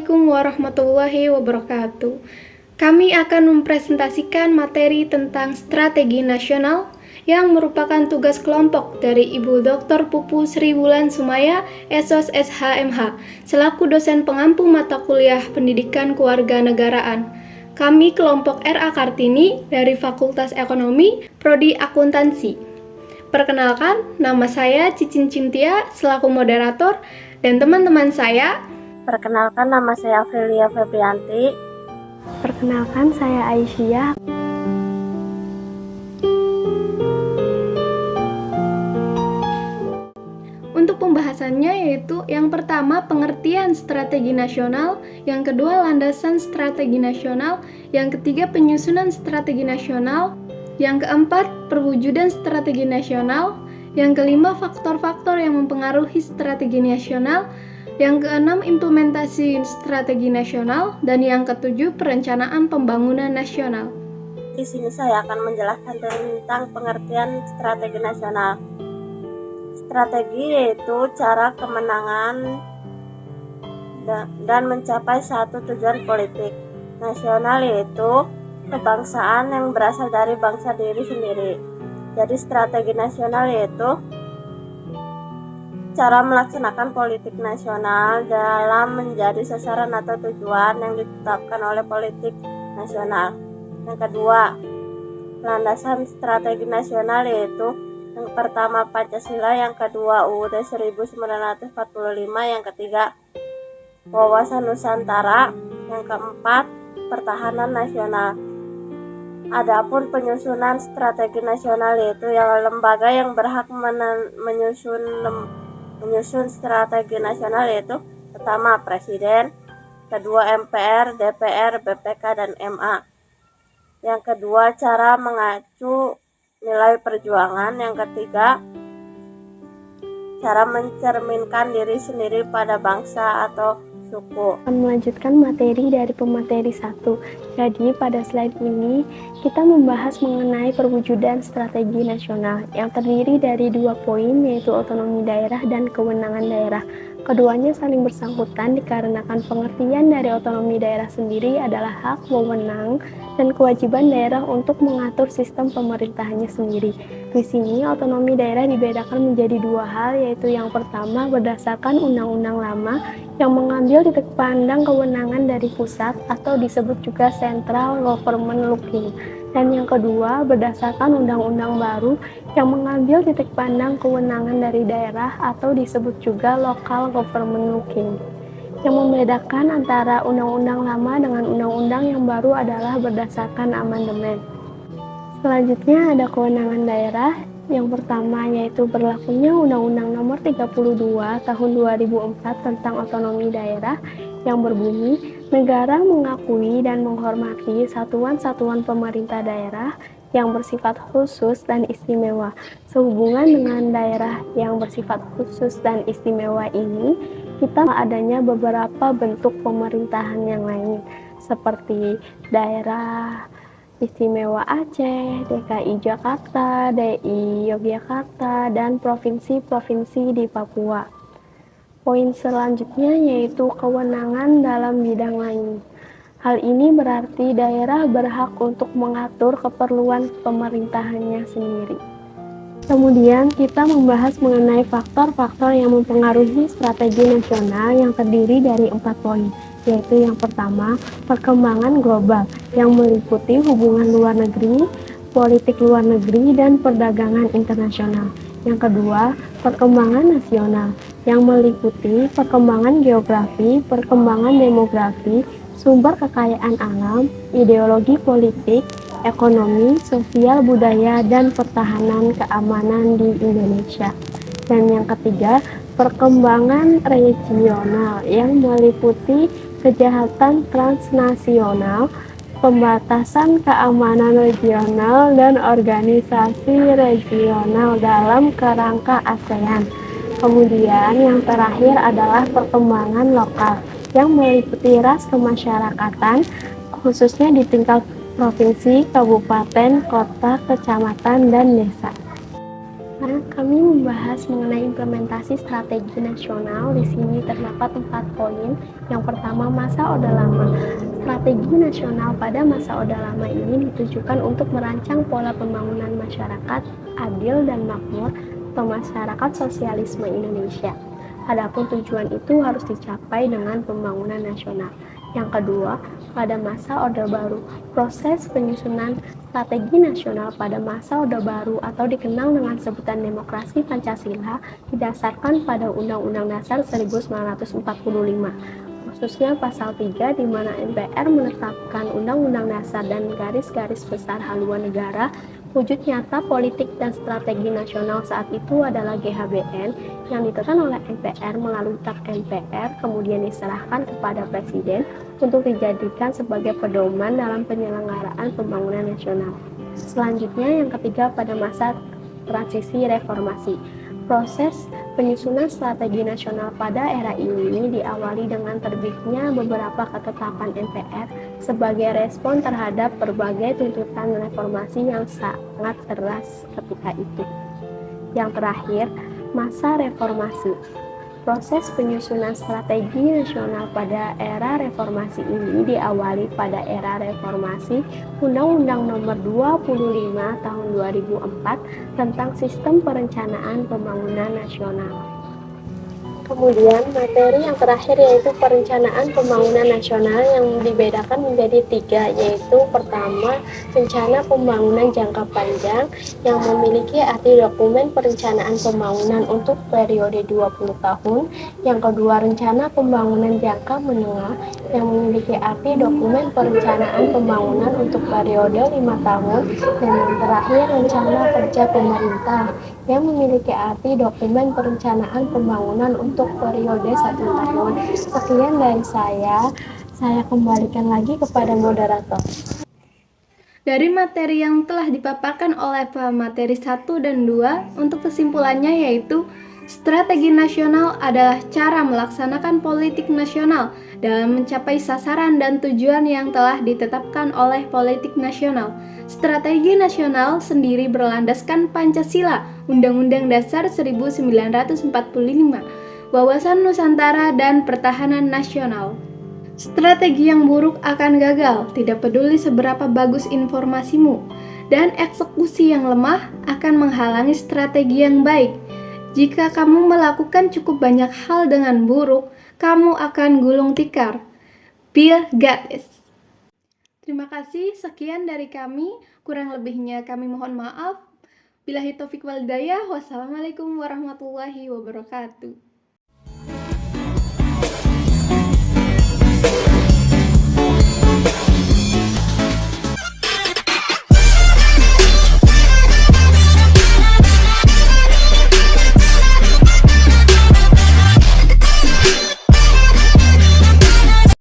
Assalamualaikum warahmatullahi wabarakatuh. Kami akan mempresentasikan materi tentang strategi nasional yang merupakan tugas kelompok dari Ibu Dr. Pupu Sri Wulan Sumaya, SOS SHMH, selaku dosen pengampu mata kuliah Pendidikan Kewarganegaraan. Kami kelompok RA Kartini dari Fakultas Ekonomi, Prodi Akuntansi. Perkenalkan, nama saya Cicin Cintia selaku moderator dan teman-teman saya. Perkenalkan, nama saya Aprilia Febrianti. Perkenalkan, saya Aisyah. Untuk pembahasannya yaitu yang pertama pengertian strategi nasional, yang kedua landasan strategi nasional, yang ketiga penyusunan strategi nasional, yang keempat perwujudan strategi nasional, yang kelima faktor-faktor yang mempengaruhi strategi nasional, yang keenam implementasi strategi nasional, dan yang ketujuh perencanaan pembangunan nasional. Di sini saya akan menjelaskan tentang pengertian strategi nasional. Strategi yaitu cara kemenangan dan mencapai satu tujuan politik. Nasional yaitu kebangsaan yang berasal dari bangsa diri sendiri. Jadi strategi nasional yaitu cara melaksanakan politik nasional dalam menjadi sasaran atau tujuan yang ditetapkan oleh politik nasional. Yang kedua, landasan strategi nasional yaitu yang pertama Pancasila, yang kedua UUD 1945, yang ketiga wawasan Nusantara, yang keempat pertahanan nasional. Adapun penyusunan strategi nasional yaitu yang lembaga yang berhak menyusun strategi nasional yaitu pertama Presiden, kedua MPR, DPR, BPK, dan MA. Yang kedua cara mengacu nilai perjuangan. Yang ketiga cara mencerminkan diri sendiri pada bangsa atau suku. Akan melanjutkan materi dari pemateri 1. Jadi pada slide ini kita membahas mengenai perwujudan strategi nasional yang terdiri dari 2 poin, yaitu otonomi daerah dan kewenangan daerah. Keduanya saling bersangkutan dikarenakan pengertian dari otonomi daerah sendiri adalah hak, wewenang, dan kewajiban daerah untuk mengatur sistem pemerintahannya sendiri. Di sini otonomi daerah dibedakan menjadi 2 hal, yaitu yang pertama berdasarkan undang-undang lama yang mengambil titik pandang kewenangan dari pusat atau disebut juga central government looking, dan yang kedua berdasarkan undang-undang baru yang mengambil titik pandang kewenangan dari daerah atau disebut juga local government looking. Yang membedakan antara undang-undang lama dengan undang-undang yang baru adalah berdasarkan amandemen. Selanjutnya ada kewenangan daerah. Yang pertama yaitu berlakunya Undang-Undang Nomor 32 Tahun 2004 tentang otonomi daerah yang berbunyi, negara mengakui dan menghormati satuan-satuan pemerintah daerah yang bersifat khusus dan istimewa. Sehubungan dengan daerah yang bersifat khusus dan istimewa ini, kita adanya beberapa bentuk pemerintahan yang lain, seperti daerah Istimewa Aceh, DKI Jakarta, DI Yogyakarta, dan provinsi-provinsi di Papua. Poin selanjutnya yaitu kewenangan dalam bidang lain. Hal ini berarti daerah berhak untuk mengatur keperluan pemerintahannya sendiri. Kemudian kita membahas mengenai faktor-faktor yang mempengaruhi strategi nasional yang terdiri dari 4 poin, yaitu yang pertama, perkembangan global yang meliputi hubungan luar negeri, politik luar negeri, dan perdagangan internasional. Yang kedua, perkembangan nasional yang meliputi perkembangan geografi, perkembangan demografi, sumber kekayaan alam, ideologi politik, ekonomi, sosial, budaya, dan pertahanan keamanan di Indonesia. Dan yang ketiga, perkembangan regional yang meliputi kejahatan transnasional, pembatasan keamanan regional, dan organisasi regional dalam kerangka ASEAN. Kemudian yang terakhir adalah perkembangan lokal yang meliputi ras kemasyarakatan, khususnya di tingkat provinsi, kabupaten, kota, kecamatan, dan desa. Kami membahas mengenai implementasi strategi nasional. Di sini terdapat 4 poin. Yang pertama, masa Orde Lama. Strategi nasional pada masa Orde Lama ini ditujukan untuk merancang pola pembangunan masyarakat adil dan makmur atau masyarakat sosialisme Indonesia. Adapun tujuan itu harus dicapai dengan pembangunan nasional. Yang kedua, pada masa Orde Baru, proses penyusunan strategi nasional pada masa Orde Baru atau dikenal dengan sebutan demokrasi Pancasila didasarkan pada Undang-Undang Dasar 1945, khususnya pasal 3 di mana MPR menetapkan Undang-Undang Dasar dan garis-garis besar haluan negara. Wujud nyata politik dan strategi nasional saat itu adalah GHBN yang ditetapkan oleh MPR melalui TAP MPR, kemudian diserahkan kepada Presiden untuk dijadikan sebagai pedoman dalam penyelenggaraan pembangunan nasional. Selanjutnya, yang ketiga, pada masa transisi reformasi. Proses penyusunan strategi nasional pada era ini diawali dengan terbitnya beberapa ketetapan MPR sebagai respon terhadap berbagai tuntutan reformasi yang sangat keras ketika itu. Yang terakhir, masa reformasi. Proses penyusunan strategi nasional pada era reformasi ini diawali pada era reformasi Undang-Undang Nomor 25 Tahun 2004 tentang Sistem Perencanaan Pembangunan Nasional. Kemudian materi yang terakhir yaitu perencanaan pembangunan nasional yang dibedakan menjadi 3, yaitu pertama, rencana pembangunan jangka panjang yang memiliki arti dokumen perencanaan pembangunan untuk periode 20 tahun. Yang kedua, rencana pembangunan jangka menengah yang memiliki arti dokumen perencanaan pembangunan untuk periode 5 tahun. Dan yang terakhir, rencana kerja pemerintah yang memiliki arti dokumen perencanaan pembangunan untuk periode 1 tahun. Sekian dari saya kembalikan lagi kepada moderator. Dari materi yang telah dipaparkan oleh pemateri 1 dan 2, untuk kesimpulannya yaitu strategi nasional adalah cara melaksanakan politik nasional dalam mencapai sasaran dan tujuan yang telah ditetapkan oleh politik nasional. Strategi nasional sendiri berlandaskan Pancasila, Undang-Undang Dasar 1945, Wawasan Nusantara, dan Pertahanan Nasional. Strategi yang buruk akan gagal, tidak peduli seberapa bagus informasimu, dan eksekusi yang lemah akan menghalangi strategi yang baik. Jika kamu melakukan cukup banyak hal dengan buruk, kamu akan gulung tikar. Bill Gates. Terima kasih, sekian dari kami. Kurang lebihnya kami mohon maaf. Billahi taufik wal hidayah. Wassalamualaikum warahmatullahi wabarakatuh.